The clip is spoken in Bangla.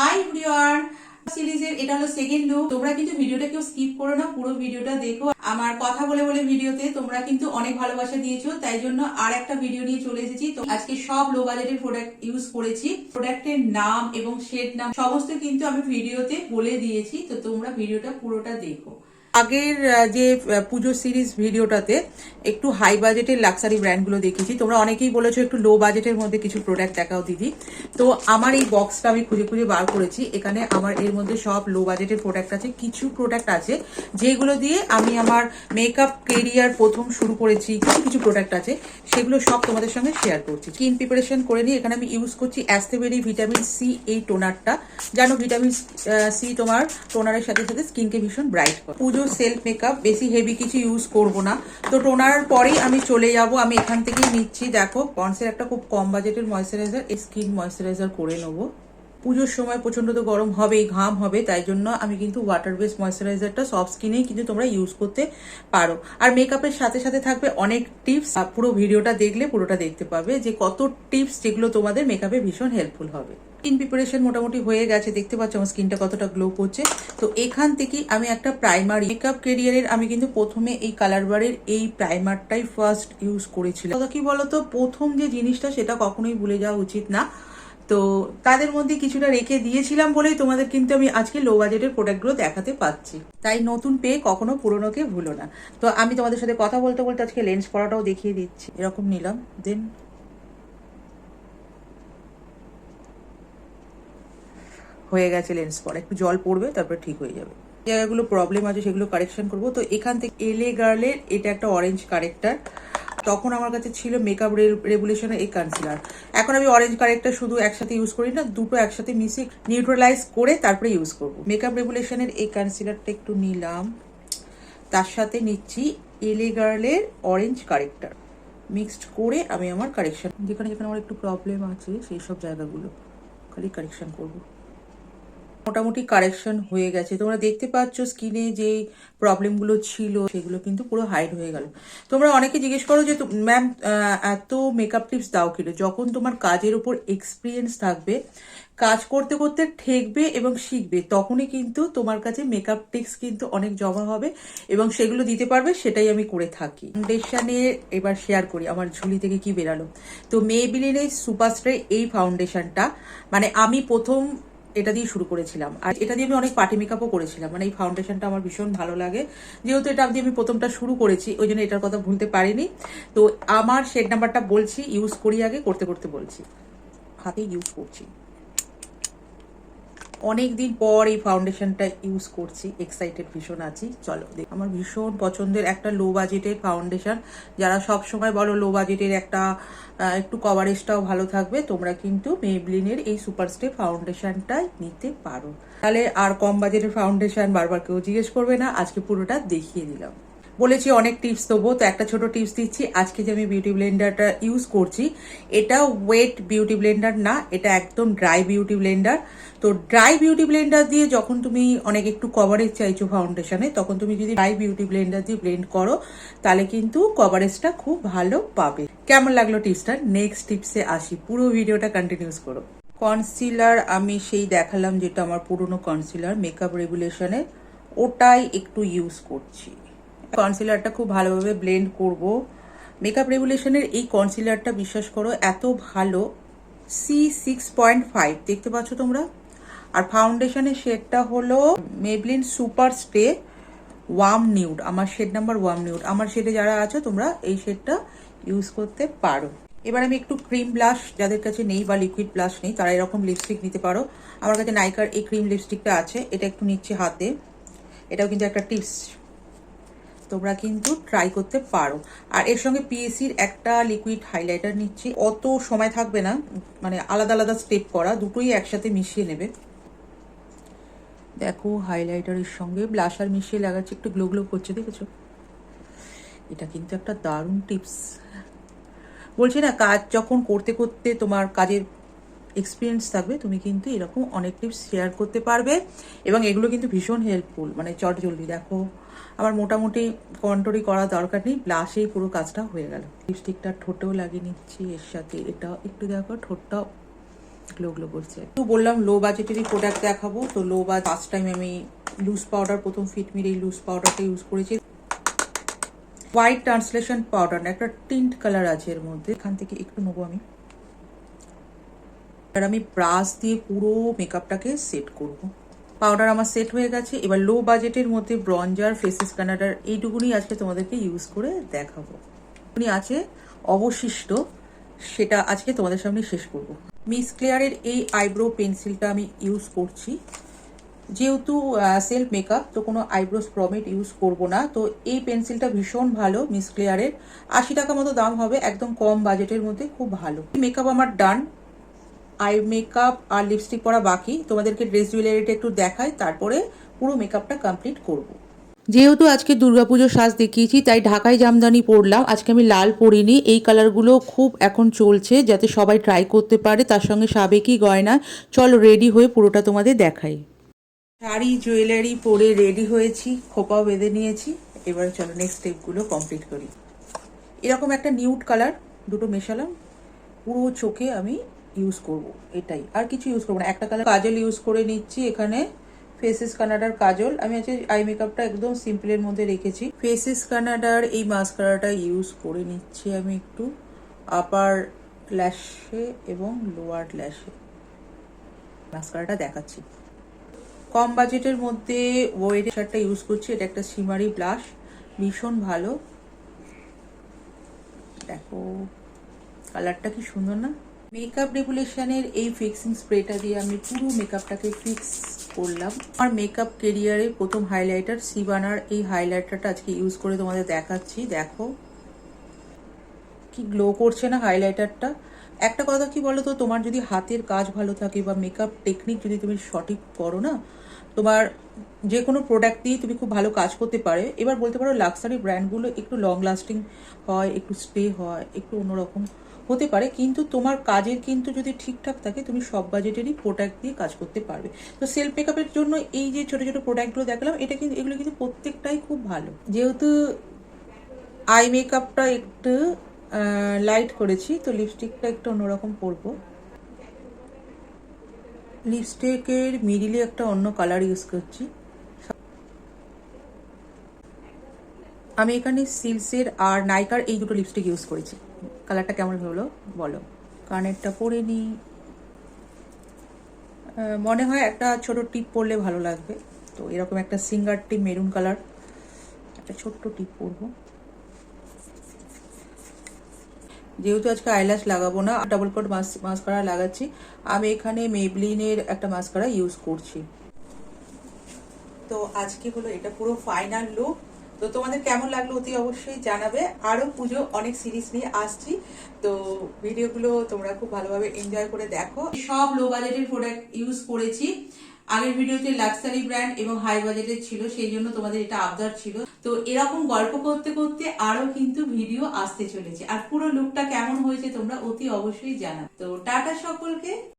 হাই এভরিওয়ান, সিরিজের এটা হলো সেকেন্ড লুক। তোমরা কিন্তু ভিডিওটা কেউ স্কিপ করো না, পুরো ভিডিওটা দেখো। আমার কথা বলে বলে ভিডিওতে তোমরা কিন্তু অনেক ভালোবাসা দিয়েছো, তাই জন্য আর একটা ভিডিও নিয়ে চলে এসেছি। তো আজকে সব লো বাজেটের প্রোডাক্ট ইউজ করেছি, প্রোডাক্টের নাম এবং শেড নাম সমস্ত কিন্তু আমি ভিডিওতে বলে দিয়েছি। তো তোমরা ভিডিওটা পুরোটা দেখো। আগের যে পুজো সিরিজ ভিডিওটাতে একটু হাই বাজেটের লাক্সারি ব্র্যান্ডগুলো দেখিয়েছি। তোমরা অনেকেই বলেছো একটু লো বাজেটের মধ্যে কিছু প্রোডাক্ট দেখাও দিদি। তো আমার এই বক্সটা আমি খুঁজে খুঁজে বার করেছি। এখানে আমার এর মধ্যে সব লো বাজেটের প্রোডাক্ট আছে। কিছু প্রোডাক্ট আছে যেগুলো দিয়ে আমি আমার মেকআপ কেরিয়ার প্রথম শুরু করেছি। কিছু কিছু প্রোডাক্ট আছে সেগুলো সব তোমাদের সঙ্গে শেয়ার করছি। স্কিন প্রিপারেশন করে নিই। এখানে আমি ইউজ করছি অ্যাস্তেবেরি ভিটামিন সি এই টোনারটা। জানো ভিটামিন সি তোমার টোনারের সাথে সাথে স্কিনকে ভীষণ ব্রাইট করে। পুজো সেলফ মেকআপ, বেশি হেভি কিছু ইউজ করব না। তো টোনার পরেই আমি চলে যাব। আমি এখান থেকেই নিচ্ছি। দেখো পন্ডসের একটা খুব কম বাজেটের ময়শ্চারাইজার, স্কিন ময়শ্চারাইজার করে নেবো। পুজোর সময় প্রচন্ড তো গরম হবেই, ঘাম হবে, তাই জন্য আমি কিন্তু ওয়াটার বেস ময়শ্চারাইজারটা সব স্কিনেই কিন্তু তোমরা ইউজ করতে পারো। আর মেকআপের সাথে সাথে থাকবে অনেক টিপস। পুরো ভিডিওটা দেখলে পুরোটা দেখতে পাবে যে কত টিপস যেগুলো তোমাদের মেকআপে ভীষণ হেল্পফুল হবে। স্কিন প্রিপারেশন মোটামুটি হয়ে গেছে, দেখতে পাচ্ছ আমার স্কিনটা কতটা গ্লো করছে। তো এখান থেকেই আমি একটা প্রাইমার মেকআপ কেরিয়ারের আমি কিন্তু প্রথমে এই কালার বারের এই প্রাইমারটাই ফার্স্ট ইউজ করেছিলাম। কি বলতো, প্রথম যে জিনিসটা সেটা কখনোই ভুলে যাওয়া উচিত না। তো তাদের মধ্যে কিছুটা রেখে দিয়েছিলাম বলেই তোমাদের কিন্তু আমি আজকে লো বাজেটের প্রোডাক্টগুলো দেখাতে পাচ্ছি। তাই নতুন পেয়ে কখনো পুরোনোকে ভুলো না। তো আমি তোমাদের সাথে কথা বলতে বলতে আজকে লেন্স পরাটাও দেখিয়ে দিচ্ছি। এরকম নিলাম, দেন হয়ে গেছে লেন্স পরা। একটু জল পড়বে, তারপর ঠিক হয়ে যাবে। জায়গাগুলো প্রবলেম আছে সেগুলো কারেকশন করবো। তো এখান থেকে এলে গার্লের এটা একটা অরেঞ্জ কারেক্টার। তখন আমার কাছে ছিল মেকআপ রেভুলেশনের এই কনসিলার। এখন আমি অরেঞ্জ কারেক্টার শুধু একসাথে ইউজ করি না, দুটো একসাথে মিশিয়ে নিউট্রালাইজ করে তারপরে ইউজ করব। মেকআপ রেভুলেশনের এই কনসিলারটা একটু নিলাম, তার সাথে নিচ্ছি এলে গার্লের অরেঞ্জ কারেক্টার। মিক্সড করে আমি আমার কারেকশন, যেখানে যেখানে আমার একটু প্রবলেম আছে সেই সব জায়গাগুলো খালি কারেকশন করবো। মোটামুটি কারেকশন হয়ে গেছে। তোমরা দেখতে পাচ্ছ স্কিনে যে প্রবলেমগুলো ছিল সেগুলো কিন্তু পুরো হাইড হয়ে গেল। তোমরা অনেকে জিজ্ঞেস করো যে ম্যাম এত মেকআপ টিপস দাও কিলো। যখন তোমার কাজের উপর এক্সপিরিয়েন্স থাকবে, কাজ করতে করতে ঠেকবে এবং শিখবে, তখনই কিন্তু তোমার কাছে মেকআপ টিপস কিন্তু অনেক জমা হবে এবং সেগুলো দিতে পারবে। সেটাই আমি করে থাকি। ফাউন্ডেশনে এবার শেয়ার করি আমার ঝুলি থেকে কি বেরালো। তো মেবিলিনের সুপার স্প্রে এই ফাউন্ডেশনটা, মানে আমি প্রথম এটা দিয়ে শুরু করেছিলাম। আর এটা দিয়ে আমি অনেক পার্টি মেকআপও করেছিলাম। মানে এই ফাউন্ডেশনটা আমার ভীষণ ভালো লাগে। যেহেতু এটা দিয়ে আমি প্রথমটা শুরু করেছি, ওই জন্য এটার কথা ভুলতে পারিনি। তো আমার শেড নাম্বারটা বলছি, ইউজ করি আগে, করতে করতে বলছি। হাতেই ইউজ করছি, অনেকদিন পর এই ফাউন্ডেশনটা ইউজ করছি, এক্সাইটেড ভীষণ আছি। চলো আমার ভীষণ পছন্দের একটা লো বাজেটের ফাউন্ডেশন। যারা সব সময় বলো লো বাজেটের একটা একটু কভারেজটাও ভালো থাকবে, তোমরা কিন্তু মেবলিনের এই সুপার স্টে ফাউন্ডেশনটাই নিতে পারো। তাহলে আর কম বাজেটের ফাউন্ডেশন বারবার কেউ জিজ্ঞেস করবে না। আজকে পুরোটা দেখিয়ে দিলাম। বলেছি অনেক টিপস দেবো, তো একটা ছোট টিপস দিচ্ছি। আজকে যে আমি বিউটি ব্লেন্ডারটা ইউজ করছি, এটা ওয়েট বিউটি ব্লেন্ডার না, এটা একদম ড্রাই বিউটি ব্লেন্ডার। তো ড্রাই বিউটি ব্লেন্ডার দিয়ে যখন তুমি অনেক একটু কভারেজ চাইছো ফাউন্ডেশনে, তখন তুমি যদি ড্রাই বিউটি ব্লেন্ডার দিয়ে ব্লেন্ড করো, তাহলে কিন্তু কভারেজটা খুব ভালো পাবে। কেমন লাগলো টিপসটা? নেক্সট টিপসে আসি, পুরো ভিডিওটা কন্টিনিউস করো। কনসিলার আমি সেই দেখালাম যেটা আমার পুরনো কনসিলার মেকআপ রেগুলেশনে, ওটাই একটু ইউজ করছি। কনসিলারটা খুব ভালোভাবে ব্লেন্ড করব। মেকআপ রেগুলেশনের এই কনসিলারটা বিশ্বাস করো এত ভালো, C6.5 দেখতে পাচ্ছ তোমরা। আর ফাউন্ডেশনের শেডটা হলো Maybelline super stay warm nude. আমার শেড নাম্বার ওয়ার্ম নিউড। আমার শেডে যারা আছো তোমরা এই শেডটা ইউজ করতে পারো। এবার আমি একটু ক্রিম ব্লাশ, যাদের কাছে নেই বা লিকুইড ব্লাশ নেই তারা এরকম লিপস্টিক নিতে পারো। আমার কাছে নাইকার এই ক্রিম লিপস্টিকটা আছে, এটা একটু নিচ্ছি হাতে। এটাও কিন্তু একটা টিপস, তোমরা কিন্তু ট্রাই করতে পারো। আর এর সঙ্গে পিএসির একটা লিকুইড হাইলাইটার নিচ্ছি। অত সময় থাকবে না, মানে আলাদা আলাদা স্টেপ করা, দুটোই একসাথে মিশিয়ে নেবে। দেখো হাইলাইটারের সঙ্গে ব্লাশার মিশিয়ে লাগাচ্ছি, একটু গ্লো গ্লো করছে, দেখেছো? এটা কিন্তু একটা দারুণ টিপস। বলছি না, কাজ যখন করতে করতে তোমার কাজের এক্সপিরিয়েন্স থাকবে, তুমি কিন্তু এরকম অনেক টিপস শেয়ার করতে পারবে এবং এগুলো কিন্তু ভীষণ হেল্পফুল। মানে চট জলদি দেখো আমার মোটামুটি কন্ট্রোলই করা দরকার নেই, ব্লাশেই পুরো কাজটা হয়ে গেল। লিপস্টিকটা ঠোঁটেও লাগিয়ে নিচ্ছি এর সাথে। এটা একটু দেখো ঠোঁটটা গ্লো গ্লো করছে। তো বললাম লো বাজেটেরই প্রোডাক্ট দেখাবো, তো লো বাজেট ফার্স্ট টাইম আমি লুজ পাউডার, প্রথম ফিটমির এই লুজ পাউডারটা ইউজ করেছি। হোয়াইট ট্রান্সলেশন পাউডার, একটা টিন্ট কালার আছে এর মধ্যে, এখান থেকে একটু নেবো আমি। আর আমি ব্রাশ দিয়ে পুরো মেকআপটাকে সেট করব। পাউডার আমার সেট হয়ে গেছে। এবার লো বাজেটের মধ্যে ব্রঞ্জার, ফেসেস কানাডার এইটুকুনি আজকে তোমাদেরকে ইউজ করে দেখাবো। আছে অবশিষ্ট, সেটা আজকে তোমাদের সামনে শেষ করব। মিস ক্লেয়ারের এই আইব্রো পেন্সিলটা আমি ইউজ করছি। যেহেতু সেলফ মেকআপ, তো কোনো আইব্রোস প্রমেট ইউজ করব না। তো এই পেন্সিলটা ভীষণ ভালো, মিস ক্লেয়ারের 80 টাকা মতো দাম হবে, একদম কম বাজেটের মধ্যে, খুব ভালো। মেকআপ আমার ডান, আই মেকআপ আর লিপস্টিক পরা বাকি। তোমাদেরকে ড্রেস জুয়েলারিটা একটু দেখাই, তারপরে পুরো মেকআপটা কমপ্লিট করব। যেহেতু আজকে দুর্গাপুজোর সাজ দেখিয়েছি, তাই ঢাকাই জামদানি পরলাম। আজকে আমি লাল পরিনি, এই কালারগুলো খুব এখন চলছে, যাতে সবাই ট্রাই করতে পারে। তার সঙ্গে সাবেকি গয়না। চলো রেডি হয়ে পুরোটা তোমাদের দেখাই। শাড়ি জুয়েলারি পরে রেডি হয়েছি, খোপাও বেঁধে নিয়েছি। এবার চলো নেক্সট স্টেপগুলো কমপ্লিট করি। এরকম একটা নিউড কালার দুটো মেশালাম, পুরো চোখে আমি ইউজ করব, এটাই, আর কিছু ইউজ করবো না। একটা কালার কাজল ইউজ করে নিচ্ছি এখানে, ফেসেস কানাডার কাজল। আমি আজকে আই মেকআপটা একদম সিম্পলের মধ্যে রেখেছি। ফেসেস কানাডার এই মাস্কারাটা ইউজ করে নিচ্ছি আমি একটু আপার ল্যাশে এবং লোয়ার ল্যাশে। মাস্কারাটা দেখাচ্ছি। কম বাজেটের মধ্যে ওয়েড শার্টটা ইউজ করছি, এটা একটা শিমারি ব্লাশ, ভীষণ ভালো। দেখো কালারটা কি সুন্দর না। মেকআপ রেগুলেশনের এই ফিক্সিং স্প্রেটা দিয়ে আমি পুরো মেকআপটাকে ফিক্স করলাম। আমার মেকআপ কেরিয়ারে প্রথম হাইলাইটার সিবানার এই হাইলাইটারটা আজকে ইউজ করে তোমাদের দেখাচ্ছি। দেখো কি গ্লো করছে না হাইলাইটারটা। একটা কথা কি বলো তো, তোমার যদি হাতের কাজ ভালো থাকে বা মেকআপ টেকনিক যদি তুমি সঠিক করো না, তোমার যে কোনো প্রোডাক্ট দিয়ে তুমি খুব ভালো কাজ করতে পারে। এবার বলতে পারো লাক্সারি ব্র্যান্ডগুলো একটু লং লাস্টিং হয়, একটু স্টে হয়, একটু অন্যরকম হতে পারে, কিন্তু তোমার কাজের কিন্তু যদি ঠিকঠাক থাকে, তুমি সব বাজেটেরই প্রোডাক্ট দিয়ে কাজ করতে পারবে। তো সেলফ মেকআপের জন্য এই যে ছোটো ছোটো প্রোডাক্টগুলো দেখালাম, এটা কিন্তু এগুলো কিন্তু প্রত্যেকটাই খুব ভালো। যেহেতু আই মেকআপটা একটু লাইট করেছি, তো লিপস্টিকটা একটু অন্যরকম পরবো। লিপস্টিকের মিডিলে একটা অন্য কালার ইউজ করছি। আমি এখানে সিলসের আর নাইকার এই দুটো লিপস্টিক ইউজ করেছি। কালারটা কেমন হলো বলো। কানেরটা পরে নিই। মনে হয় একটা ছোট টিপ পরলে ভালো লাগবে, তো এরকম একটা সিঙ্গার টিপ মেরুন কালার, একটা ছোট্ট টিপ পরবো। যেহেতু আজকে আইল্যাশ লাগাবো না, ডাবল কোট মাস্কারা লাগাচ্ছি। আমি এখানে মেবলিনের একটা মাস্কারা ইউজ করছি। তো আজকে হলো এটা পুরো ফাইনাল লুক। তো তোমাদের কেমন লাগলো অতি অবশ্যই জানাবে। আরো পুজো অনেক সিরিজ নিয়ে আসছি, তো ভিডিওগুলো তোমরা খুব ভালোভাবে এনজয় করে দেখো। সব লো বাজেটের প্রোডাক্ট ইউজ করেছি। আগের ভিডিওতে লাক্সারি ব্র্যান্ড এবং হাই বাজেটের ছিল, সেই জন্য তোমাদের এটা আবদার ছিল। তো এরকম গল্প করতে করতে আরো কিন্তু ভিডিও আসতে চলেছে, আর পুরো লুকটা কেমন হয়েছে তোমরা অতি অবশ্যই জানাবে। তো টাটা সকলকে।